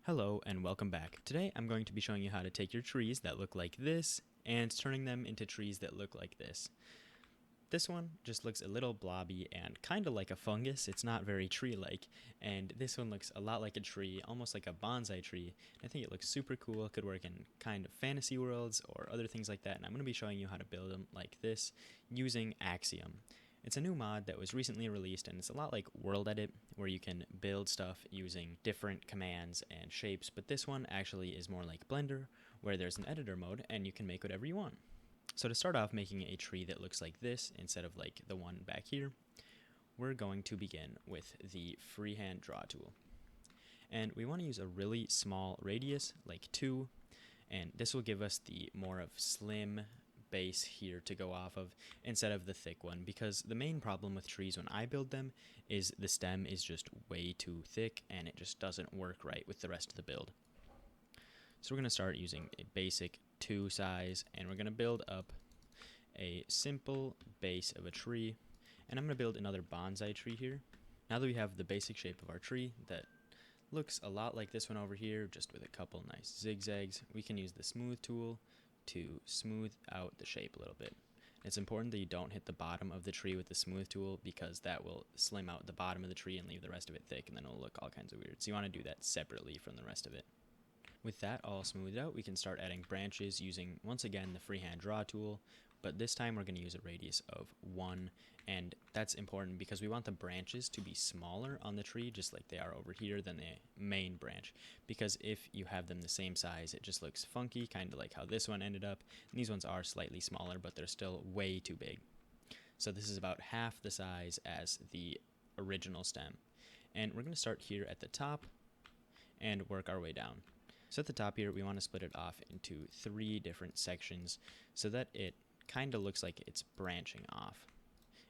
Hello and welcome back. Today I'm going to be showing you how to take your trees that look like this and turning them into trees that look like this. This one just looks a little blobby and kind of like a fungus. It's not very tree-like. And this one looks a lot like a tree, almost like a bonsai tree. I think it looks super cool. It could work in kind of fantasy worlds or other things like that. And I'm going to be showing you how to build them like this using Axiom. It's a new mod that was recently released, and it's a lot like World Edit, where you can build stuff using different commands and shapes, but this one actually is more like Blender, where there's an editor mode, and you can make whatever you want. So to start off making a tree that looks like this, instead of like the one back here, we're going to begin with the freehand draw tool. And we want to use a really small radius, like 2, and this will give us the more of slim base here to go off of instead of the thick one, because the main problem with trees when I build them is the stem is just way too thick and it just doesn't work right with the rest of the build. So we're going to start using a basic 2 size, and we're going to build up a simple base of a tree, and I'm going to build another bonsai tree here. Now that we have the basic shape of our tree that looks a lot like this one over here, just with a couple nice zigzags, we can use the smooth tool to smooth out the shape a little bit. It's important that you don't hit the bottom of the tree with the smooth tool, because that will slim out the bottom of the tree and leave the rest of it thick, and then it'll look all kinds of weird. So you want to do that separately from the rest of it. With that all smoothed out, we can start adding branches using, once again, the freehand draw tool, but this time we're going to use a radius of 1, and that's important because we want the branches to be smaller on the tree, just like they are over here, than the main branch, because if you have them the same size, it just looks funky, kind of like how this one ended up. And these ones are slightly smaller, but they're still way too big. So this is about half the size as the original stem. And we're going to start here at the top and work our way down. So at the top here, we want to split it off into 3 different sections so that it kind of looks like it's branching off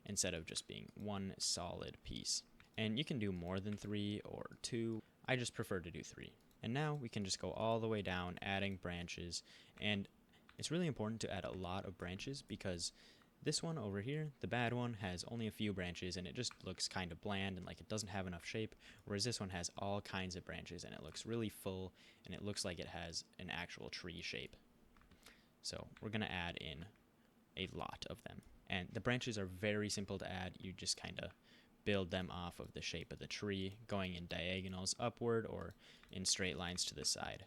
instead of just being one solid piece. And you can do more than 3 or 2. I just prefer to do 3. And now we can just go all the way down, adding branches. And it's really important to add a lot of branches, because this one over here, the bad one, has only a few branches and it just looks kind of bland and like it doesn't have enough shape, whereas this one has all kinds of branches and it looks really full and it looks like it has an actual tree shape. So we're going to add in a lot of them. And the branches are very simple to add. You just kind of build them off of the shape of the tree, going in diagonals upward or in straight lines to the side.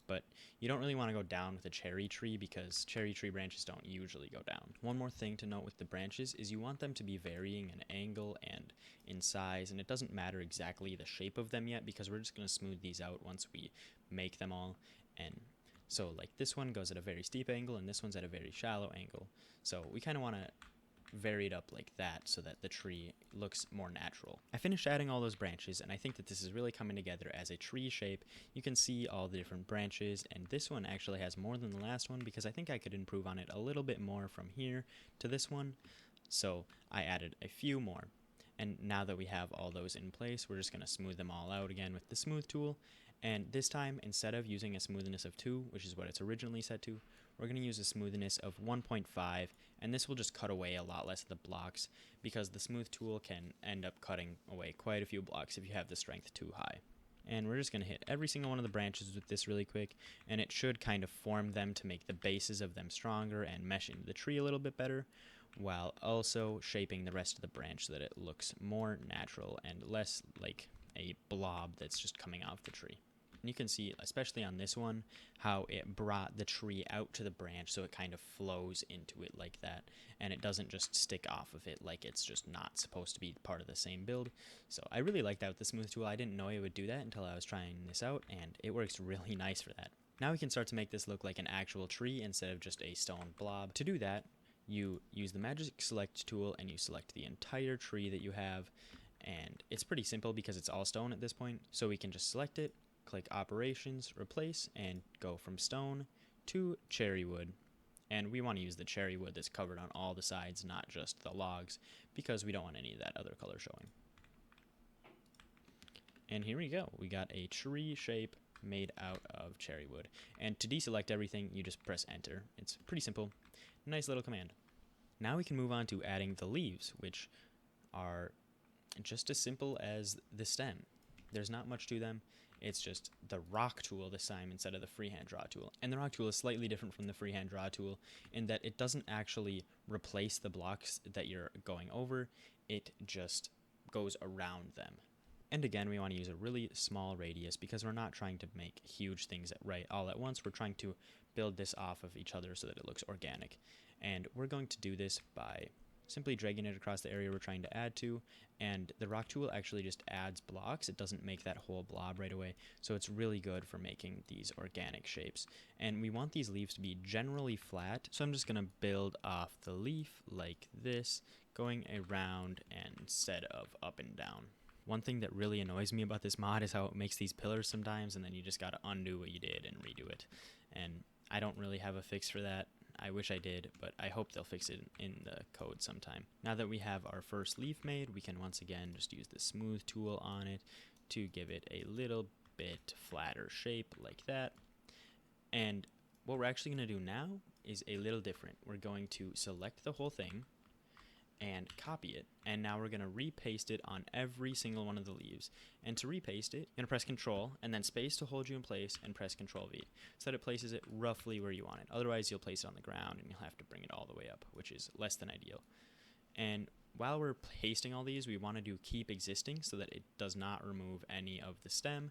But you don't really want to go down with a cherry tree, because cherry tree branches don't usually go down. One more thing to note with the branches is you want them to be varying in angle and in size, and it doesn't matter exactly the shape of them yet, because we're just going to smooth these out once we make them all. And so like this one goes at a very steep angle and this one's at a very shallow angle. So we kind of want to vary it up like that so that the tree looks more natural. I finished adding all those branches, and I think that this is really coming together as a tree shape. You can see all the different branches, and this one actually has more than the last one, because I think I could improve on it a little bit more from here to this one. So I added a few more. And now that we have all those in place, we're just going to smooth them all out again with the smooth tool. And this time, instead of using a smoothness of 2, which is what it's originally set to, we're going to use a smoothness of 1.5, and this will just cut away a lot less of the blocks, because the smooth tool can end up cutting away quite a few blocks if you have the strength too high. And we're just going to hit every single one of the branches with this really quick, and it should kind of form them to make the bases of them stronger and mesh into the tree a little bit better, while also shaping the rest of the branch so that it looks more natural and less like a blob that's just coming off the tree. And you can see, especially on this one, how it brought the tree out to the branch, so it kind of flows into it like that, and it doesn't just stick off of it like it's just not supposed to be part of the same build. So I really like that with the smooth tool. I didn't know it would do that until I was trying this out, and it works really nice for that. Now we can start to make this look like an actual tree instead of just a stone blob. To do that, you use the magic select tool and you select the entire tree that you have, and it's pretty simple because it's all stone at this point. So we can just select it, click operations, replace, and go from stone to cherry wood. And we want to use the cherry wood that's covered on all the sides, not just the logs, because we don't want any of that other color showing. And here we go. We got a tree shape made out of cherry wood. And to deselect everything, you just press enter. It's pretty simple. Nice little command. Now we can move on to adding the leaves, which are just as simple as the stem. There's not much to them. It's just the rock tool this time instead of the freehand draw tool. And the rock tool is slightly different from the freehand draw tool in that it doesn't actually replace the blocks that you're going over, it just goes around them. And again, we want to use a really small radius because we're not trying to make huge things all at once. We're trying to build this off of each other so that it looks organic. And we're going to do this by simply dragging it across the area we're trying to add to, and the rock tool actually just adds blocks. It doesn't make that whole blob right away, so it's really good for making these organic shapes. And we want these leaves to be generally flat, so I'm just going to build off the leaf like this, going around instead of up and down. One thing that really annoys me about this mod is how it makes these pillars sometimes, and then you just gotta undo what you did and redo it. And I don't really have a fix for that. I wish I did, but I hope they'll fix it in the code sometime. Now that we have our first leaf made, we can once again just use the smooth tool on it to give it a little bit flatter shape like that. And what we're actually going to do now is a little different. We're going to select the whole thing and copy it, and now we're going to repaste it on every single one of the leaves. And to repaste it, you're going to press Control and then space to hold you in place, and press Control V so that it places it roughly where you want it. Otherwise you'll place it on the ground and you'll have to bring it all the way up, which is less than ideal. And while we're pasting all these, we want to do keep existing so that it does not remove any of the stem,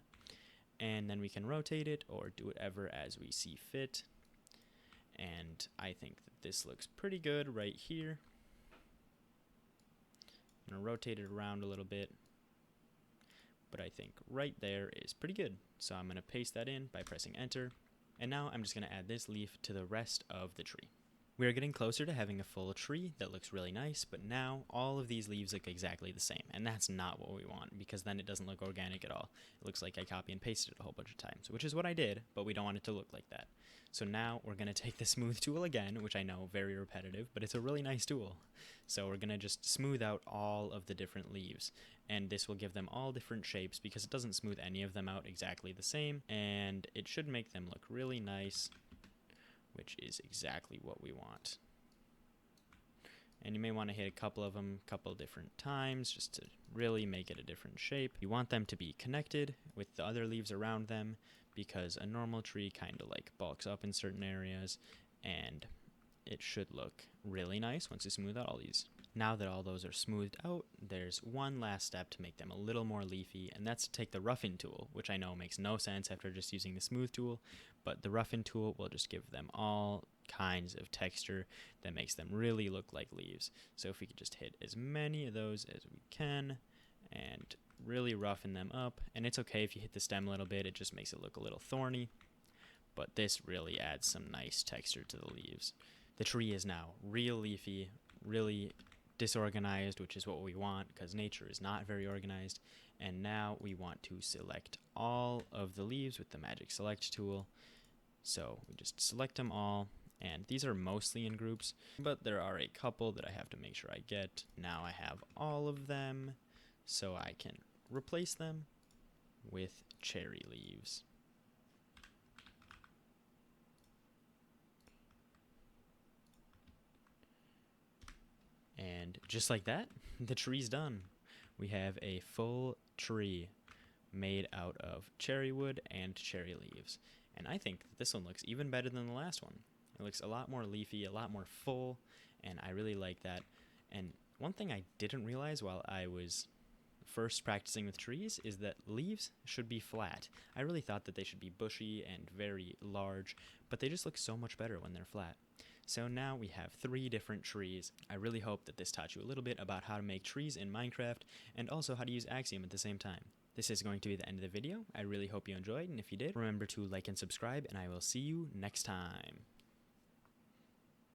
and then we can rotate it or do whatever as we see fit. And I think that this looks pretty good right here. I'm going to rotate it around a little bit, but I think right there is pretty good. So I'm going to paste that in by pressing enter, and now I'm just going to add this leaf to the rest of the tree. We are getting closer to having a full tree that looks really nice, but now all of these leaves look exactly the same, and that's not what we want, because then it doesn't look organic at all. It looks like I copy and pasted it a whole bunch of times, which is what I did, but we don't want it to look like that. So now we're going to take the smooth tool again, which I know, very repetitive, but it's a really nice tool. So we're going to just smooth out all of the different leaves, and this will give them all different shapes because it doesn't smooth any of them out exactly the same, and it should make them look really nice, which is exactly what we want. And you may want to hit a couple of them a couple different times just to really make it a different shape. You want them to be connected with the other leaves around them because a normal tree kind of like bulks up in certain areas, and it should look really nice once you smooth out all these. Now that all those are smoothed out, there's one last step to make them a little more leafy, and that's to take the roughen tool, which I know makes no sense after just using the smooth tool, but the roughen tool will just give them all kinds of texture that makes them really look like leaves. So if we could just hit as many of those as we can and really roughen them up, and it's okay if you hit the stem a little bit, it just makes it look a little thorny, but this really adds some nice texture to the leaves. The tree is now real leafy, really disorganized, which is what we want because nature is not very organized. And now we want to select all of the leaves with the magic select tool. So we just select them all, and these are mostly in groups, but there are a couple that I have to make sure I get. Now I have all of them, so I can replace them with cherry leaves. And just like that, the tree's done. We have a full tree made out of cherry wood and cherry leaves. And I think that this one looks even better than the last one. It looks a lot more leafy, a lot more full, and I really like that. And one thing I didn't realize while I was first practicing with trees is that leaves should be flat. I really thought that they should be bushy and very large, but they just look so much better when they're flat. So now we have 3 different trees. I really hope that this taught you a little bit about how to make trees in Minecraft and also how to use Axiom at the same time. This is going to be the end of the video. I really hope you enjoyed, and if you did, remember to like and subscribe, and I will see you next time.